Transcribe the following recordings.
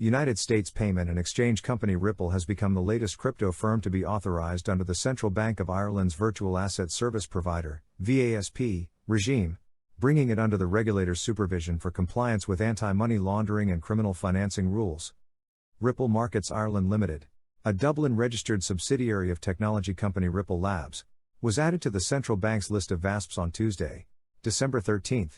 United States payment and exchange company Ripple has become the latest crypto firm to be authorized under the Central Bank of Ireland's Virtual Asset Service Provider (VASP) regime, bringing it under the regulator's supervision for compliance with anti-money laundering and criminal financing rules. Ripple Markets Ireland Limited, a Dublin-registered subsidiary of technology company Ripple Labs, was added to the central bank's list of VASPs on Tuesday, December 13.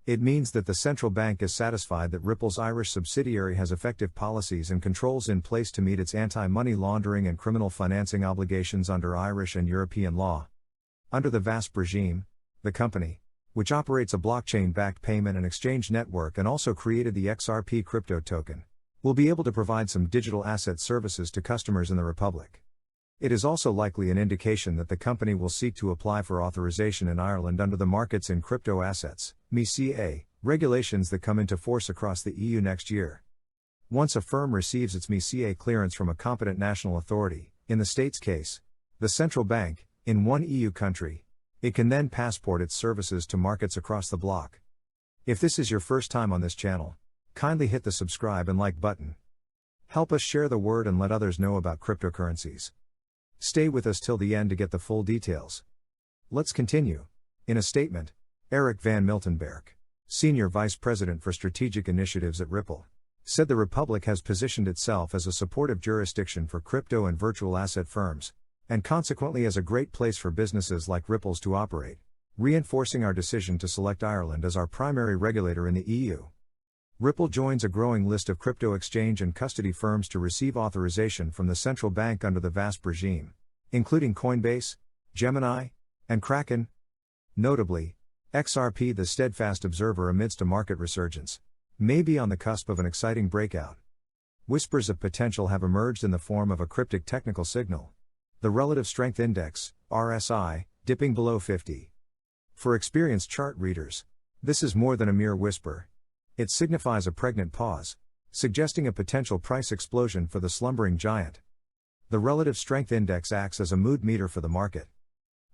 It means that the central bank is satisfied that Ripple's Irish subsidiary has effective policies and controls in place to meet its anti-money laundering and criminal financing obligations under Irish and European law. Under the VASP regime, the company, which operates a blockchain-backed payment and exchange network and also created the XRP crypto token, will be able to provide some digital asset services to customers in the Republic. It is also likely an indication that the company will seek to apply for authorization in Ireland under the Markets in Crypto Assets (MiCA) regulations that come into force across the EU next year. Once a firm receives its MiCA clearance from a competent national authority, in the state's case, the central bank, in one EU country, it can then passport its services to markets across the bloc. If this is your first time on this channel, kindly hit the subscribe and like button. Help us share the word and let others know about cryptocurrencies. Stay with us till the end to get the full details. Let's continue. In a statement, Eric van Miltenberg, Senior Vice President for Strategic Initiatives at Ripple, said the Republic has positioned itself as a supportive jurisdiction for crypto and virtual asset firms, and consequently as a great place for businesses like Ripple's to operate, reinforcing our decision to select Ireland as our primary regulator in the EU. Ripple joins a growing list of crypto exchange and custody firms to receive authorization from the central bank under the VASP regime, including Coinbase, Gemini, and Kraken. Notably, XRP, the steadfast observer amidst a market resurgence, may be on the cusp of an exciting breakout. Whispers of potential have emerged in the form of a cryptic technical signal, the Relative Strength Index, RSI, dipping below 50. For experienced chart readers, this is more than a mere whisper. It signifies a pregnant pause, suggesting a potential price explosion for the slumbering giant. The Relative Strength Index acts as a mood meter for the market.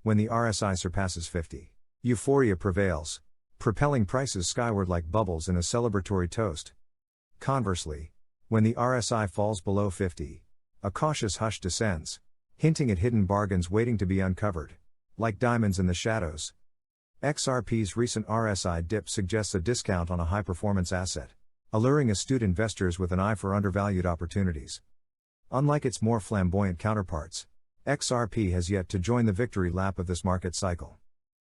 When the RSI surpasses 50, euphoria prevails, propelling prices skyward like bubbles in a celebratory toast. Conversely, when the RSI falls below 50, a cautious hush descends, hinting at hidden bargains waiting to be uncovered, like diamonds in the shadows. XRP's recent RSI dip suggests a discount on a high-performance asset, alluring astute investors with an eye for undervalued opportunities. Unlike its more flamboyant counterparts, XRP has yet to join the victory lap of this market cycle.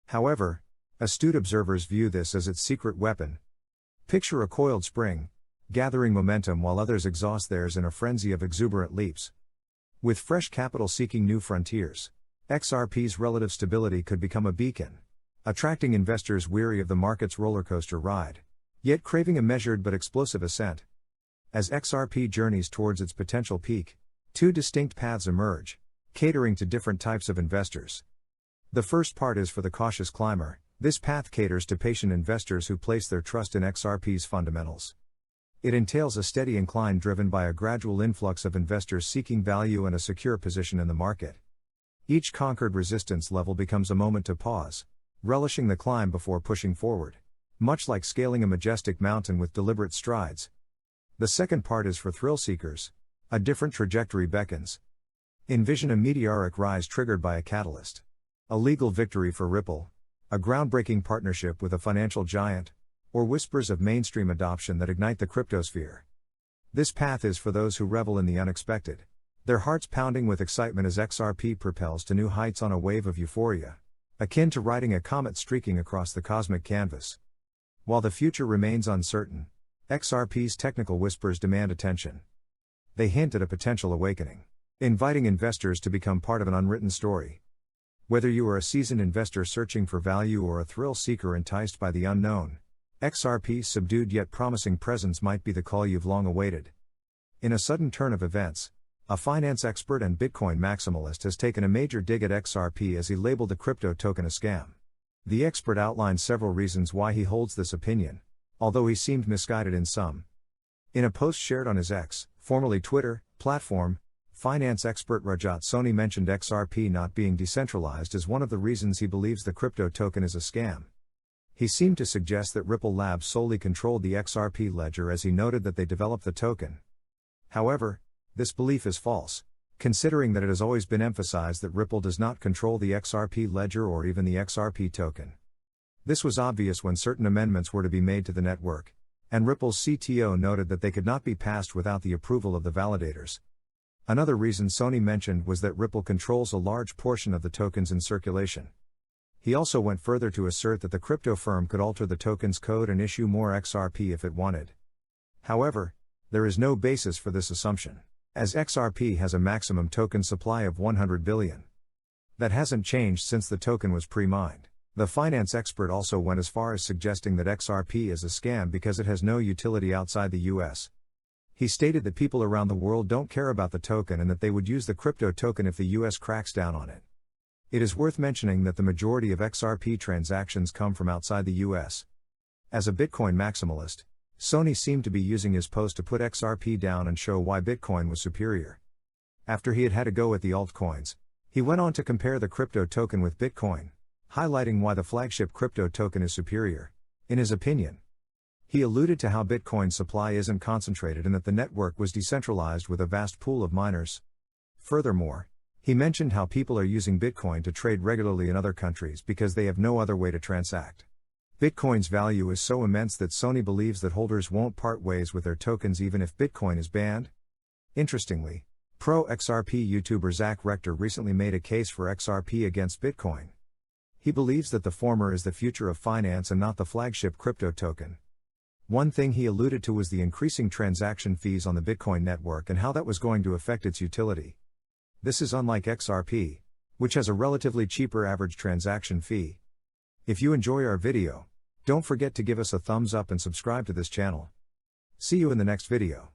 However, astute observers view this as its secret weapon. Picture a coiled spring, gathering momentum while others exhaust theirs in a frenzy of exuberant leaps. With fresh capital seeking new frontiers, XRP's relative stability could become a beacon, attracting investors weary of the market's rollercoaster ride, yet craving a measured but explosive ascent. As XRP journeys towards its potential peak, two distinct paths emerge, catering to different types of investors. The first part is for the cautious climber. This path caters to patient investors who place their trust in XRP's fundamentals. It entails a steady incline driven by a gradual influx of investors seeking value and a secure position in the market. Each conquered resistance level becomes a moment to pause, relishing the climb before pushing forward, much like scaling a majestic mountain with deliberate strides. The second part is for thrill seekers. A different trajectory beckons. Envision a meteoric rise triggered by a catalyst. A legal victory for Ripple, a groundbreaking partnership with a financial giant, or whispers of mainstream adoption that ignite the cryptosphere. This path is for those who revel in the unexpected, their hearts pounding with excitement as XRP propels to new heights on a wave of euphoria, akin to riding a comet streaking across the cosmic canvas. While the future remains uncertain, XRP's technical whispers demand attention. They hint at a potential awakening, inviting investors to become part of an unwritten story. Whether you are a seasoned investor searching for value or a thrill seeker enticed by the unknown, XRP's subdued yet promising presence might be the call you've long awaited. In a sudden turn of events, a finance expert and Bitcoin maximalist has taken a major dig at XRP as he labeled the crypto token a scam. The expert outlined several reasons why he holds this opinion, although he seemed misguided in some. In a post shared on his X, formerly Twitter, platform, finance expert Rajat Soni mentioned XRP not being decentralized as one of the reasons he believes the crypto token is a scam. He seemed to suggest that Ripple Labs solely controlled the XRP ledger, as he noted that they developed the token. However, this belief is false, considering that it has always been emphasized that Ripple does not control the XRP ledger or even the XRP token. This was obvious when certain amendments were to be made to the network, and Ripple's CTO noted that they could not be passed without the approval of the validators. Another reason Sony mentioned was that Ripple controls a large portion of the tokens in circulation. He also went further to assert that the crypto firm could alter the token's code and issue more XRP if it wanted. However, there is no basis for this assumption, as XRP has a maximum token supply of 100 billion. That hasn't changed since the token was pre-mined. The finance expert also went as far as suggesting that XRP is a scam because it has no utility outside the US. He stated that people around the world don't care about the token and that they would use the crypto token if the US cracks down on it. It is worth mentioning that the majority of XRP transactions come from outside the US. As a Bitcoin maximalist, Sony seemed to be using his post to put XRP down and show why Bitcoin was superior. After he had had a go at the altcoins, he went on to compare the crypto token with Bitcoin, highlighting why the flagship crypto token is superior, in his opinion. He alluded to how Bitcoin's supply isn't concentrated and that the network was decentralized with a vast pool of miners. Furthermore, he mentioned how people are using Bitcoin to trade regularly in other countries because they have no other way to transact. Bitcoin's value is so immense that Sony believes that holders won't part ways with their tokens even if Bitcoin is banned. Interestingly, pro-XRP YouTuber Zach Rector recently made a case for XRP against Bitcoin. He believes that the former is the future of finance and not the flagship crypto token. One thing he alluded to was the increasing transaction fees on the Bitcoin network and how that was going to affect its utility. This is unlike XRP, which has a relatively cheaper average transaction fee. If you enjoy our video, don't forget to give us a thumbs up and subscribe to this channel. See you in the next video.